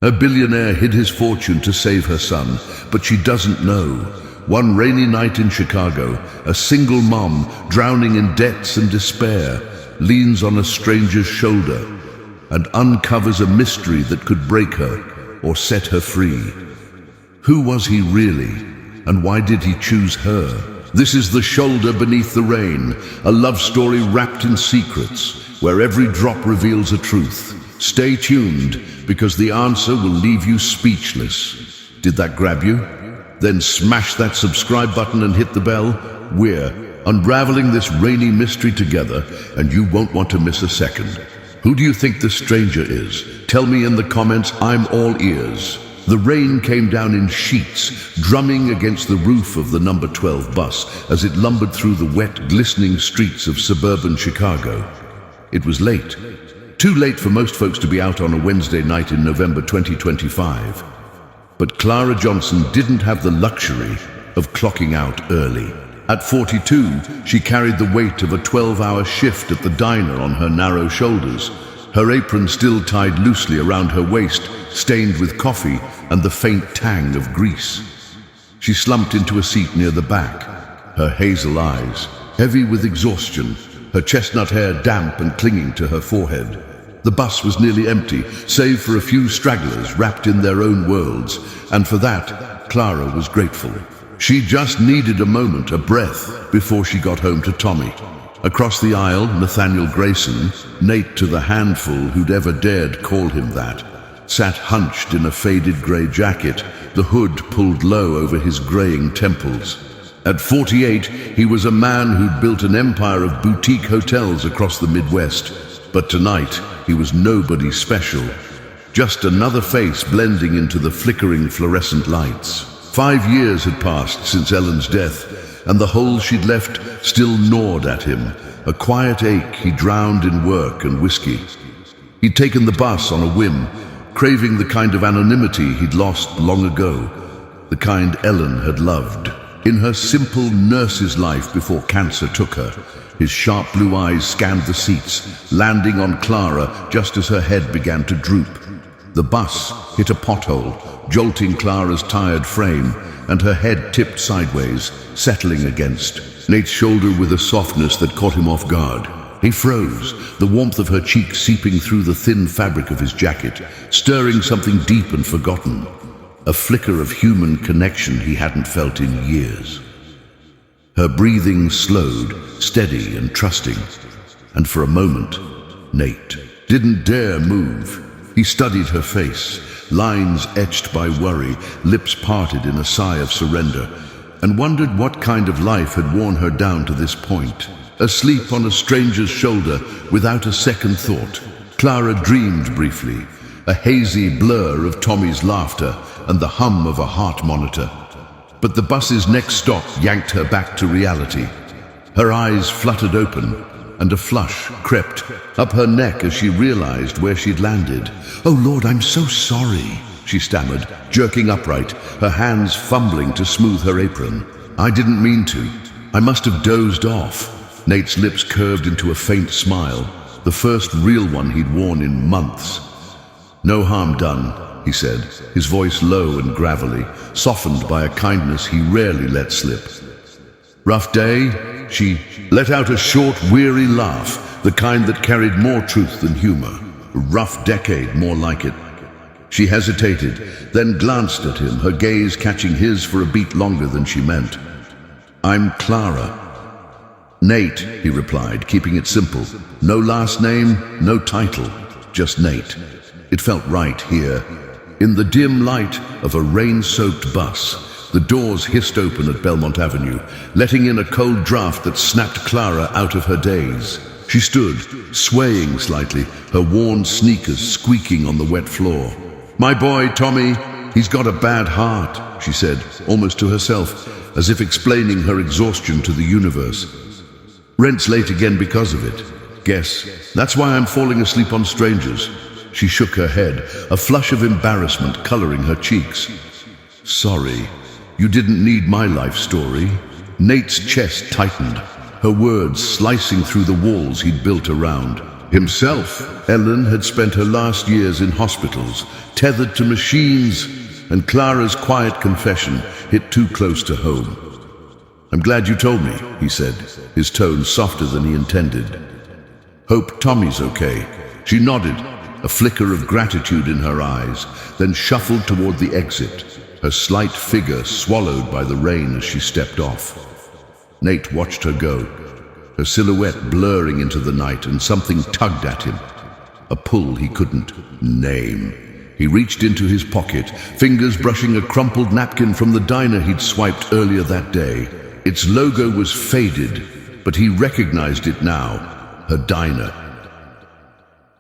A billionaire hid his fortune to save her son, but she doesn't know. One rainy night in Chicago, a single mom, drowning in debts and despair, leans on a stranger's shoulder and uncovers a mystery that could break her or set her free. Who was he really, and why did he choose her? This is The Shoulder Beneath the Rain, a love story wrapped in secrets, where every drop reveals a truth. Stay tuned, because the answer will leave you speechless. Did that grab you? Then smash that subscribe button and hit the bell. We're unraveling this rainy mystery together, and you won't want to miss a second. Who do you think the stranger is? Tell me in the comments. I'm all ears. The rain came down in sheets, drumming against the roof of the number 12 bus as it lumbered through the wet, glistening streets of suburban Chicago. It was late. Too late for most folks to be out on a Wednesday night in November 2025. But Clara Johnson didn't have the luxury of clocking out early. At 42, she carried the weight of a 12-hour shift at the diner on her narrow shoulders, her apron still tied loosely around her waist, stained with coffee and the faint tang of grease. She slumped into a seat near the back, her hazel eyes heavy with exhaustion, her chestnut hair damp and clinging to her forehead. The bus was nearly empty, save for a few stragglers wrapped in their own worlds, and for that, Clara was grateful. She just needed a moment, a breath, before she got home to Tommy. Across the aisle, Nathaniel Grayson, Nate to the handful who'd ever dared call him that, sat hunched in a faded grey jacket, the hood pulled low over his greying temples. At 48, he was a man who'd built an empire of boutique hotels across the Midwest. But tonight, he was nobody special. Just another face blending into the flickering fluorescent lights. 5 years had passed since Ellen's death, and the hole she'd left still gnawed at him, a quiet ache he drowned in work and whiskey. He'd taken the bus on a whim, craving the kind of anonymity he'd lost long ago, the kind Ellen had loved. In her simple nurse's life before cancer took her, his sharp blue eyes scanned the seats, landing on Clara just as her head began to droop. The bus hit a pothole, jolting Clara's tired frame, and her head tipped sideways, settling against Nate's shoulder with a softness that caught him off guard. He froze, the warmth of her cheek seeping through the thin fabric of his jacket, stirring something deep and forgotten, a flicker of human connection he hadn't felt in years. Her breathing slowed, steady and trusting, and for a moment, Nate didn't dare move. He studied her face, lines etched by worry, lips parted in a sigh of surrender, and wondered what kind of life had worn her down to this point. Asleep on a stranger's shoulder without a second thought, Clara dreamed briefly, a hazy blur of Tommy's laughter and the hum of a heart monitor. But the bus's next stop yanked her back to reality. Her eyes fluttered open, and a flush crept up her neck as she realized where she'd landed. "Oh Lord, I'm so sorry," she stammered, jerking upright, her hands fumbling to smooth her apron. "I didn't mean to. I must have dozed off." Nate's lips curved into a faint smile, the first real one he'd worn in months. "No harm done," he said, his voice low and gravelly, softened by a kindness he rarely let slip. "Rough day?" She let out a short, weary laugh, the kind that carried more truth than humor. A rough decade, more like it. She hesitated, then glanced at him, her gaze catching his for a beat longer than she meant. "I'm Clara." "Nate," he replied, keeping it simple. No last name, no title, just Nate. It felt right here. In the dim light of a rain-soaked bus, the doors hissed open at Belmont Avenue, letting in a cold draft that snapped Clara out of her daze. She stood, swaying slightly, her worn sneakers squeaking on the wet floor. "My boy, Tommy, he's got a bad heart," she said, almost to herself, as if explaining her exhaustion to the universe. "Rent's late again because of it. Guess that's why I'm falling asleep on strangers." She shook her head, a flush of embarrassment coloring her cheeks. "Sorry, you didn't need my life story." Nate's chest tightened, her words slicing through the walls he'd built around. Himself. Ellen had spent her last years in hospitals, tethered to machines, and Clara's quiet confession hit too close to home. "I'm glad you told me," he said, his tone softer than he intended. "Hope Tommy's okay." She nodded, a flicker of gratitude in her eyes, then shuffled toward the exit, her slight figure swallowed by the rain as she stepped off. Nate watched her go, her silhouette blurring into the night, and something tugged at him, a pull he couldn't name. He reached into his pocket, fingers brushing a crumpled napkin from the diner he'd swiped earlier that day. Its logo was faded, but he recognized it now, her diner.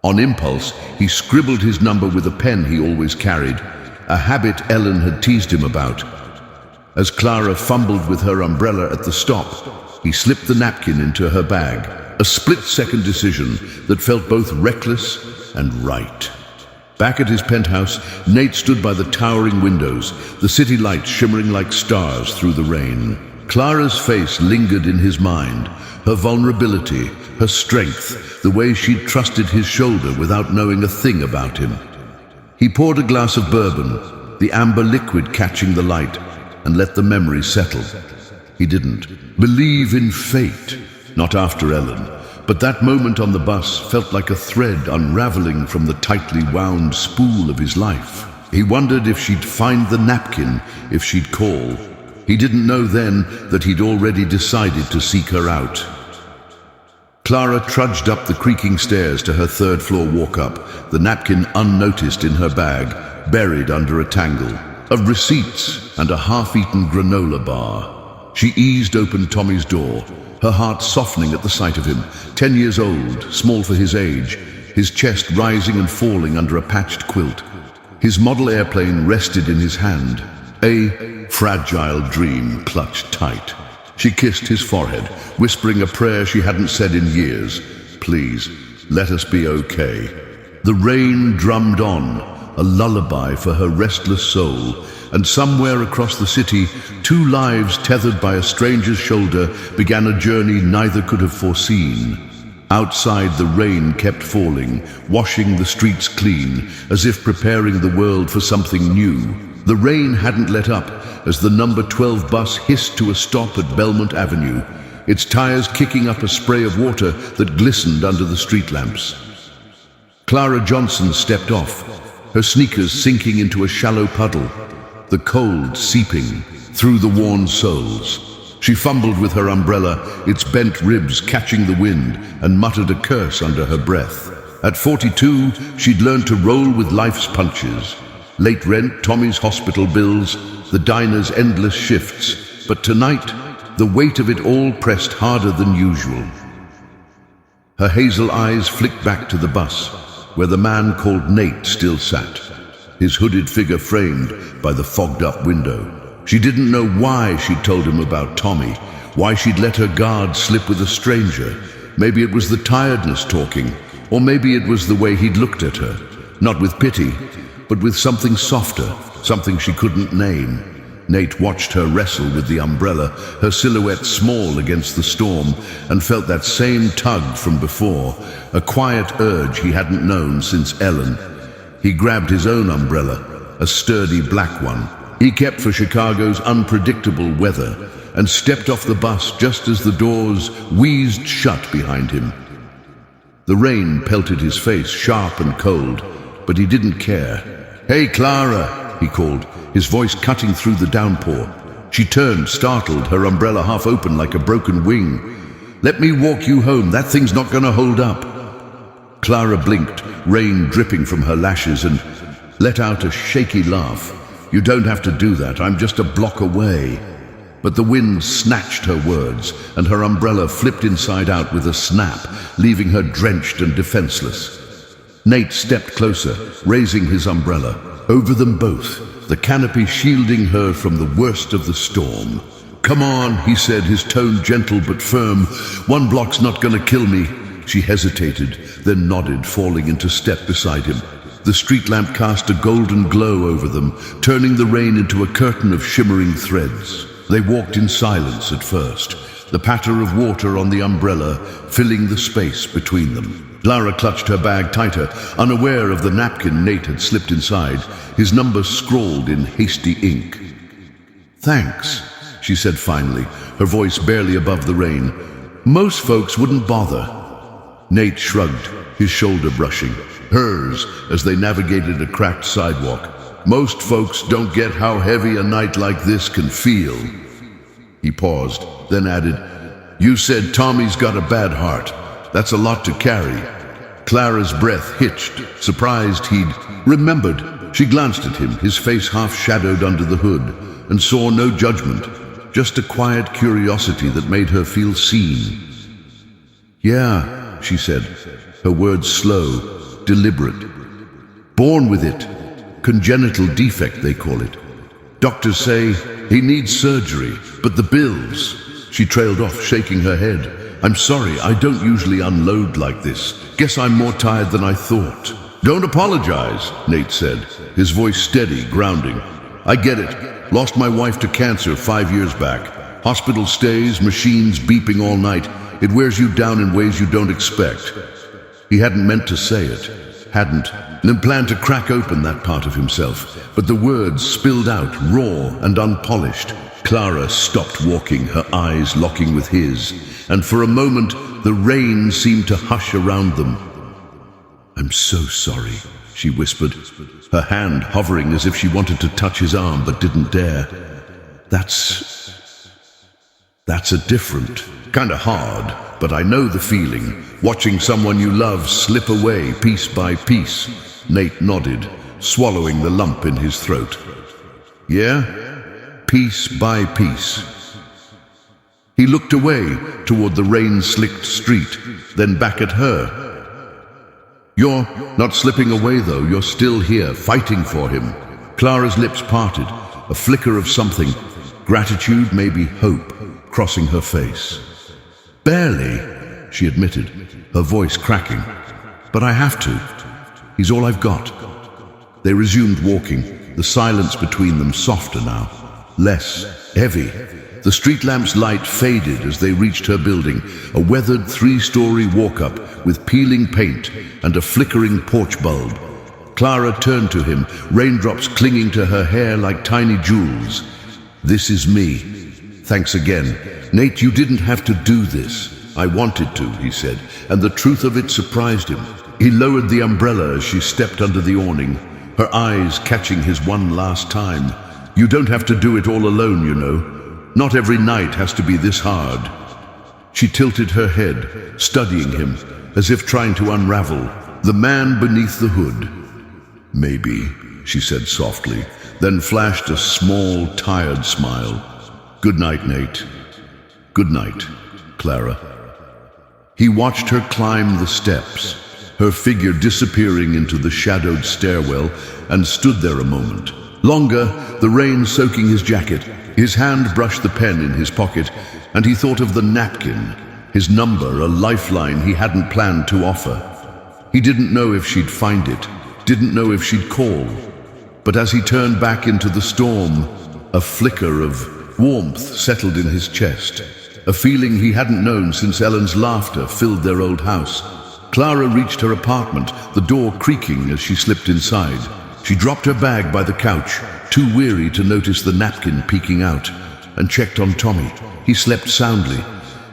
On impulse, he scribbled his number with a pen he always carried, a habit Ellen had teased him about. As Clara fumbled with her umbrella at the stop, he slipped the napkin into her bag, a split-second decision that felt both reckless and right. Back at his penthouse, Nate stood by the towering windows, the city lights shimmering like stars through the rain. Clara's face lingered in his mind, her vulnerability, her strength, the way she'd trusted his shoulder without knowing a thing about him. He poured a glass of bourbon, the amber liquid catching the light, and let the memory settle. He didn't believe in fate, not after Ellen, but that moment on the bus felt like a thread unraveling from the tightly wound spool of his life. He wondered if she'd find the napkin, if she'd call. He didn't know then that he'd already decided to seek her out. Clara trudged up the creaking stairs to her third-floor walk-up, the napkin unnoticed in her bag, buried under a tangle of receipts and a half-eaten granola bar. She eased open Tommy's door, her heart softening at the sight of him, 10 years old, small for his age, his chest rising and falling under a patched quilt. His model airplane rested in his hand, a fragile dream clutched tight. She kissed his forehead, whispering a prayer she hadn't said in years. "Please, let us be okay." The rain drummed on, a lullaby for her restless soul, and somewhere across the city, two lives tethered by a stranger's shoulder began a journey neither could have foreseen. Outside, the rain kept falling, washing the streets clean, as if preparing the world for something new. The rain hadn't let up as the number 12 bus hissed to a stop at Belmont Avenue, its tires kicking up a spray of water that glistened under the street lamps. Clara Johnson stepped off, her sneakers sinking into a shallow puddle, the cold seeping through the worn soles. She fumbled with her umbrella, its bent ribs catching the wind, and muttered a curse under her breath. At 42, she'd learned to roll with life's punches. Late rent, Tommy's hospital bills, the diner's endless shifts. But tonight, the weight of it all pressed harder than usual. Her hazel eyes flicked back to the bus, where the man called Nate still sat, his hooded figure framed by the fogged-up window. She didn't know why she'd told him about Tommy, why she'd let her guard slip with a stranger. Maybe it was the tiredness talking, or maybe it was the way he'd looked at her, not with pity, but with something softer, something she couldn't name. Nate watched her wrestle with the umbrella, her silhouette small against the storm, and felt that same tug from before, a quiet urge he hadn't known since Ellen. He grabbed his own umbrella, a sturdy black one he kept for Chicago's unpredictable weather, and stepped off the bus just as the doors wheezed shut behind him. The rain pelted his face, sharp and cold, but he didn't care. "Hey, Clara," he called, his voice cutting through the downpour. She turned, startled, her umbrella half open like a broken wing. "Let me walk you home. That thing's not gonna hold up." Clara blinked, rain dripping from her lashes, and let out a shaky laugh. "You don't have to do that. I'm just a block away." But the wind snatched her words, and her umbrella flipped inside out with a snap, leaving her drenched and defenseless. Nate stepped closer, raising his umbrella. Over them both, the canopy shielding her from the worst of the storm. "Come on," he said, his tone gentle but firm. "One block's not gonna kill me." She hesitated, then nodded, falling into step beside him. The street lamp cast a golden glow over them, turning the rain into a curtain of shimmering threads. They walked in silence at first, the patter of water on the umbrella filling the space between them. Clara clutched her bag tighter, unaware of the napkin Nate had slipped inside, his number scrawled in hasty ink. "Thanks," she said finally, her voice barely above the rain. "Most folks wouldn't bother." Nate shrugged, his shoulder brushing hers as they navigated a cracked sidewalk. "Most folks don't get how heavy a night like this can feel." He paused, then added, "You said Tommy's got a bad heart. That's a lot to carry." Clara's breath hitched, surprised he'd remembered. She glanced at him, his face half shadowed under the hood, and saw no judgment, just a quiet curiosity that made her feel seen. "Yeah," she said, her words slow, deliberate. "Born with it. Congenital defect, they call it. Doctors say he needs surgery, but the bills..." She trailed off, shaking her head. "I'm sorry, I don't usually unload like this. Guess I'm more tired than I thought." "Don't apologize," Nate said, his voice steady, grounding. "I get it. Lost my wife to cancer 5 years back. Hospital stays, machines beeping all night. It wears you down in ways you don't expect." He hadn't meant to say it, hadn't planned to crack open that part of himself, but the words spilled out, raw and unpolished. Clara stopped walking, her eyes locking with his, and for a moment the rain seemed to hush around them. "I'm so sorry," she whispered, her hand hovering as if she wanted to touch his arm but didn't dare. That's a different, kinda hard, but I know the feeling, watching someone you love slip away piece by piece." Nate nodded, swallowing the lump in his throat. "Yeah? Piece by piece." He looked away toward the rain-slicked street, then back at her. "You're not slipping away, though. You're still here, fighting for him." Clara's lips parted, a flicker of something, gratitude, maybe hope, crossing her face. "Barely," she admitted, her voice cracking. "But I have to. He's all I've got." They resumed walking, the silence between them softer now, less heavy. The street lamp's light faded as they reached her building, a weathered 3-story walk-up with peeling paint and a flickering porch bulb. Clara turned to him, raindrops clinging to her hair like tiny jewels. "This is me. Thanks again. Nate, you didn't have to do this. I wanted to," he said, and the truth of it surprised him. He lowered the umbrella as she stepped under the awning, her eyes catching his one last time. "You don't have to do it all alone, you know. Not every night has to be this hard." She tilted her head, studying him, as if trying to unravel the man beneath the hood. "Maybe," she said softly, then flashed a small, tired smile. "Good night, Nate." "Good night, Clara." He watched her climb the steps, her figure disappearing into the shadowed stairwell, and stood there a moment. Longer, the rain soaking his jacket. His hand brushed the pen in his pocket, and he thought of the napkin, his number, a lifeline he hadn't planned to offer. He didn't know if she'd find it, didn't know if she'd call. But as he turned back into the storm, a flicker of warmth settled in his chest, a feeling he hadn't known since Ellen's laughter filled their old house. Clara reached her apartment, the door creaking as she slipped inside. She dropped her bag by the couch, too weary to notice the napkin peeking out, and checked on Tommy. He slept soundly,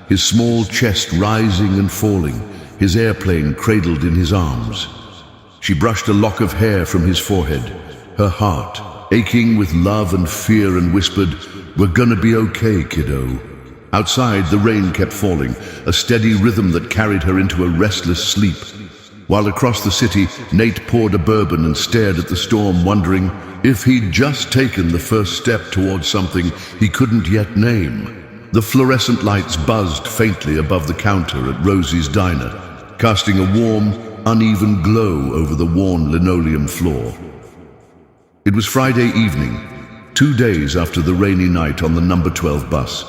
his small chest rising and falling, his airplane cradled in his arms. She brushed a lock of hair from his forehead, her heart aching with love and fear, and whispered, "We're gonna be okay, kiddo." Outside, the rain kept falling, a steady rhythm that carried her into a restless sleep. While across the city, Nate poured a bourbon and stared at the storm, wondering if he'd just taken the first step towards something he couldn't yet name. The fluorescent lights buzzed faintly above the counter at Rosie's diner, casting a warm, uneven glow over the worn linoleum floor. It was Friday evening, 2 days after the rainy night on the number 12 bus,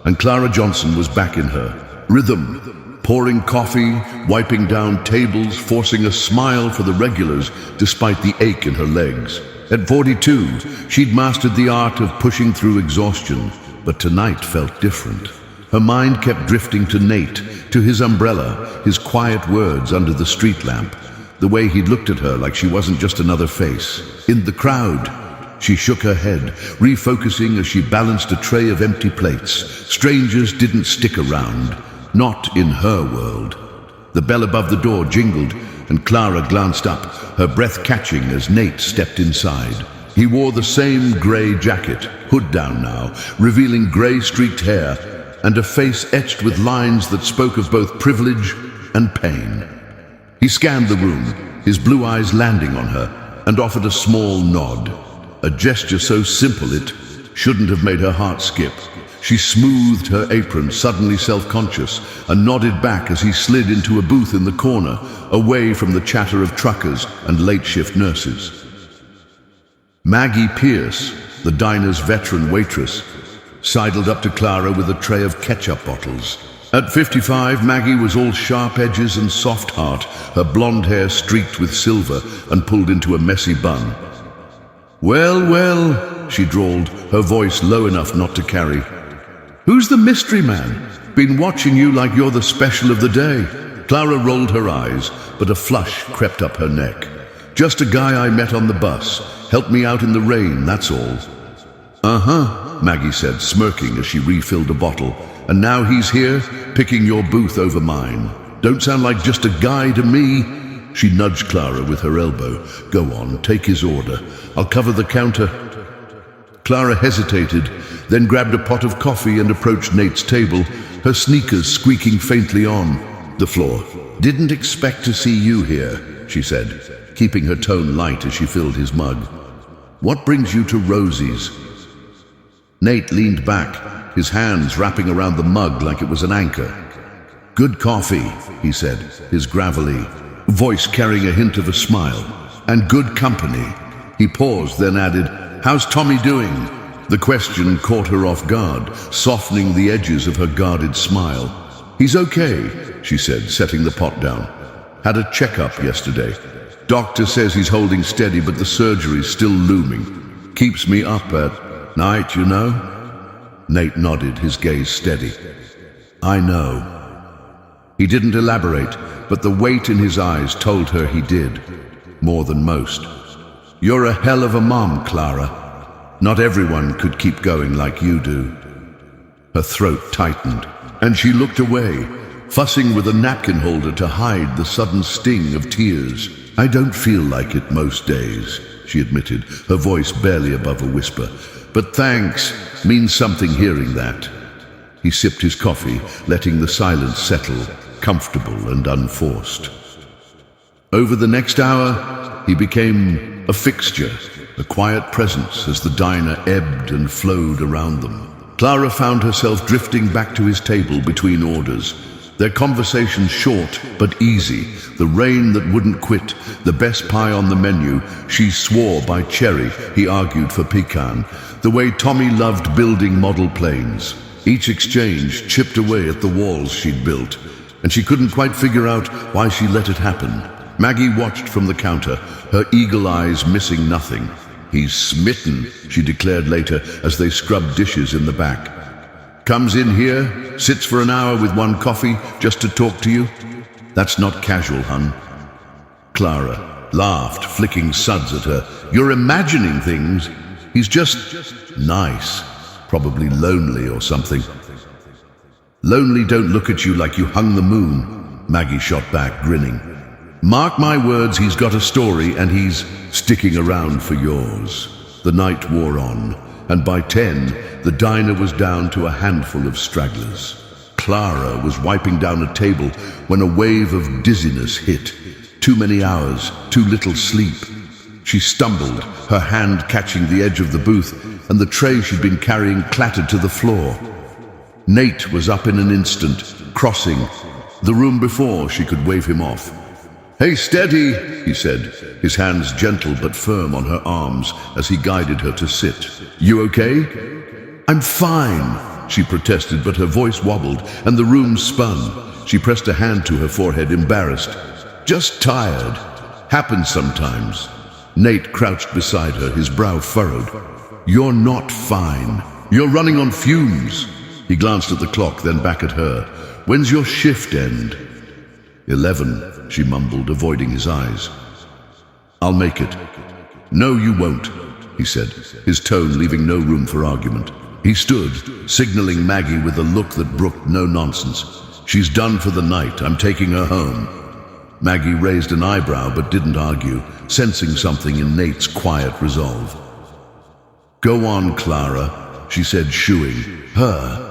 and Clara Johnson was back in her rhythm, pouring coffee, wiping down tables, forcing a smile for the regulars despite the ache in her legs. At 42, she'd mastered the art of pushing through exhaustion, but tonight felt different. Her mind kept drifting to Nate, to his umbrella, his quiet words under the street lamp, the way he'd looked at her like she wasn't just another face. In the crowd, she shook her head, refocusing as she balanced a tray of empty plates. Strangers didn't stick around, not in her world. The bell above the door jingled, and Clara glanced up, her breath catching as Nate stepped inside. He wore the same grey jacket, hood down now, revealing grey-streaked hair, and a face etched with lines that spoke of both privilege and pain. He scanned the room, his blue eyes landing on her, and offered a small nod. A gesture so simple it shouldn't have made her heart skip. She smoothed her apron, suddenly self-conscious, and nodded back as he slid into a booth in the corner, away from the chatter of truckers and late-shift nurses. Maggie Pierce, the diner's veteran waitress, sidled up to Clara with a tray of ketchup bottles. At 55, Maggie was all sharp edges and soft heart, her blonde hair streaked with silver and pulled into a messy bun. "Well, well," she drawled, her voice low enough not to carry. "Who's the mystery man? Been watching you like you're the special of the day." Clara rolled her eyes, but a flush crept up her neck. "Just a guy I met on the bus. Helped me out in the rain, that's all." "Uh-huh," Maggie said, smirking as she refilled a bottle. "And now he's here, picking your booth over mine. Don't sound like just a guy to me." She nudged Clara with her elbow. "Go on, take his order. I'll cover the counter." Clara hesitated, then grabbed a pot of coffee and approached Nate's table, her sneakers squeaking faintly on the floor. "Didn't expect to see you here," she said, keeping her tone light as she filled his mug. "What brings you to Rosie's?" Nate leaned back, his hands wrapping around the mug like it was an anchor. "Good coffee," he said, his gravelly voice carrying a hint of a smile. "And good company." He paused, then added, "How's Tommy doing?" The question caught her off guard, softening the edges of her guarded smile. "He's okay," she said, setting the pot down. "Had a checkup yesterday. Doctor says he's holding steady, but the surgery's still looming. Keeps me up at night, you know." Nate nodded, his gaze steady. "I know." He didn't elaborate, but the weight in his eyes told her he did, more than most. "You're a hell of a mom, Clara. Not everyone could keep going like you do." Her throat tightened, and she looked away, fussing with a napkin holder to hide the sudden sting of tears. "I don't feel like it most days," she admitted, her voice barely above a whisper. "But thanks, means something hearing that." He sipped his coffee, letting the silence settle, comfortable and unforced. Over the next hour, he became a fixture, a quiet presence as the diner ebbed and flowed around them. Clara found herself drifting back to his table between orders, their conversation short but easy, the rain that wouldn't quit, the best pie on the menu. She swore by cherry, he argued for pecan, the way Tommy loved building model planes. Each exchange chipped away at the walls she'd built, and she couldn't quite figure out why she let it happen. Maggie watched from the counter, her eagle eyes missing nothing. "He's smitten," she declared later as they scrubbed dishes in the back. "Comes in here, sits for an hour with one coffee just to talk to you. That's not casual, hun." Clara laughed, flicking suds at her. "You're imagining things. He's just nice, probably lonely or something." "Lonely don't look at you like you hung the moon," Maggie shot back, grinning. "Mark my words, he's got a story and he's sticking around for yours." The night wore on, and by 10, the diner was down to a handful of stragglers. Clara was wiping down a table when a wave of dizziness hit. Too many hours, too little sleep. She stumbled, her hand catching the edge of the booth, and the tray she'd been carrying clattered to the floor. Nate was up in an instant, crossing the room before she could wave him off. "Hey, steady," he said, his hands gentle but firm on her arms as he guided her to sit. "You okay?" "I'm fine," she protested, but her voice wobbled and the room spun. She pressed a hand to her forehead, embarrassed. "Just tired. Happens sometimes." Nate crouched beside her, his brow furrowed. "You're not fine. You're running on fumes." He glanced at the clock, then back at her. "When's your shift end?" 11, she mumbled, avoiding his eyes. "I'll make it." "No, you won't," he said, his tone leaving no room for argument. He stood, signaling Maggie with a look that brooked no nonsense. "She's done for the night. I'm taking her home." Maggie raised an eyebrow but didn't argue, sensing something in Nate's quiet resolve. "Go on, Clara," she said, shooing. "Her.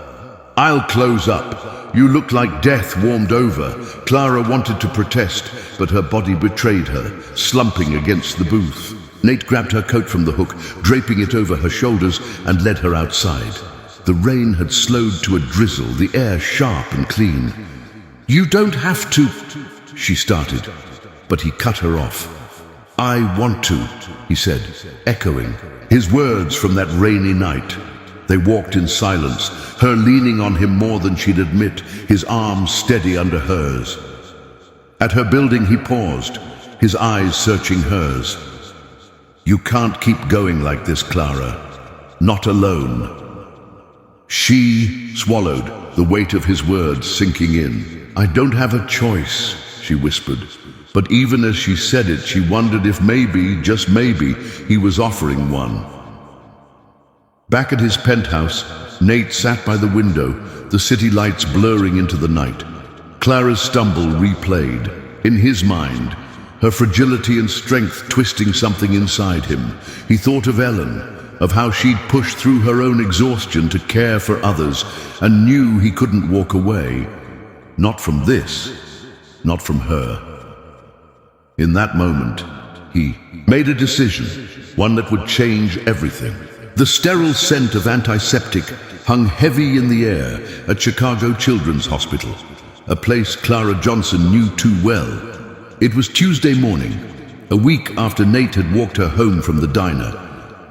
I'll close up. You look like death warmed over." Clara wanted to protest, but her body betrayed her, slumping against the booth. Nate grabbed her coat from the hook, draping it over her shoulders, and led her outside. The rain had slowed to a drizzle, the air sharp and clean. "You don't have to," she started, but he cut her off. "I want to," he said, echoing his words from that rainy night. They walked in silence, her leaning on him more than she'd admit, his arms steady under hers. At her building he paused, his eyes searching hers. "You can't keep going like this, Clara. Not alone." She swallowed, the weight of his words sinking in. "I don't have a choice," she whispered. But even as she said it, she wondered if maybe, just maybe, he was offering one. Back at his penthouse, Nate sat by the window, the city lights blurring into the night. Clara's stumble replayed. In his mind, her fragility and strength twisting something inside him. He thought of Ellen, of how she'd pushed through her own exhaustion to care for others, and knew he couldn't walk away. Not from this, not from her. In that moment, he made a decision, one that would change everything. The sterile scent of antiseptic hung heavy in the air at Chicago Children's Hospital, a place Clara Johnson knew too well. It was Tuesday morning, a week after Nate had walked her home from the diner,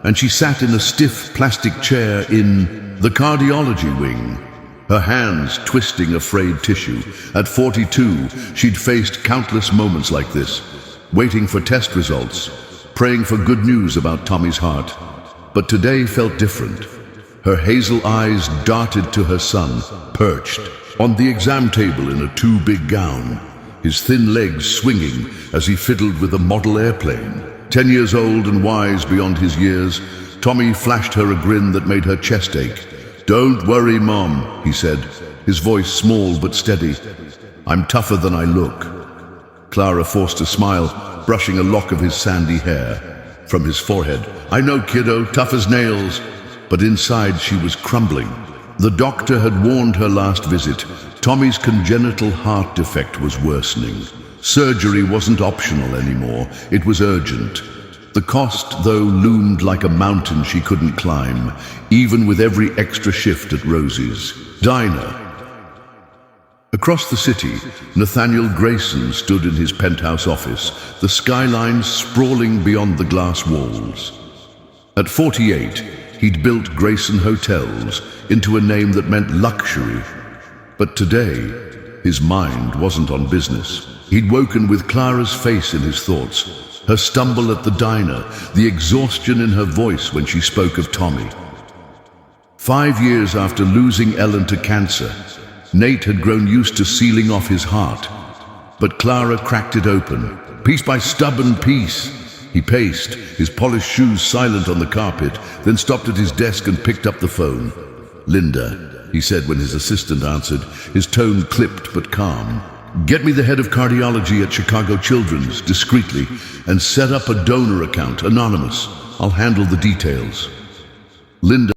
and she sat in a stiff plastic chair in the cardiology wing, her hands twisting a frayed tissue. At 42, she'd faced countless moments like this, waiting for test results, praying for good news about Tommy's heart. But today felt different. Her hazel eyes darted to her son, perched on the exam table in a too-big gown, his thin legs swinging as he fiddled with a model airplane. 10 years old and wise beyond his years, Tommy flashed her a grin that made her chest ache. "Don't worry, Mom," he said, his voice small but steady. "I'm tougher than I look." Clara forced a smile, brushing a lock of his sandy hair from his forehead. "I know, kiddo, tough as nails." But inside she was crumbling. The doctor had warned her last visit. Tommy's congenital heart defect was worsening. Surgery wasn't optional anymore, it was urgent. The cost, though, loomed like a mountain she couldn't climb, even with every extra shift at Rosie's diner. Across the city, Nathaniel Grayson stood in his penthouse office, the skyline sprawling beyond the glass walls. At 48, he'd built Grayson Hotels into a name that meant luxury. But today, his mind wasn't on business. He'd woken with Clara's face in his thoughts, her stumble at the diner, the exhaustion in her voice when she spoke of Tommy. 5 years after losing Ellen to cancer, Nate had grown used to sealing off his heart. But Clara cracked it open, piece by stubborn piece. He paced, his polished shoes silent on the carpet, then stopped at his desk and picked up the phone. "Linda," he said when his assistant answered, his tone clipped but calm. "Get me the head of cardiology at Chicago Children's, discreetly, and set up a donor account, anonymous. I'll handle the details." Linda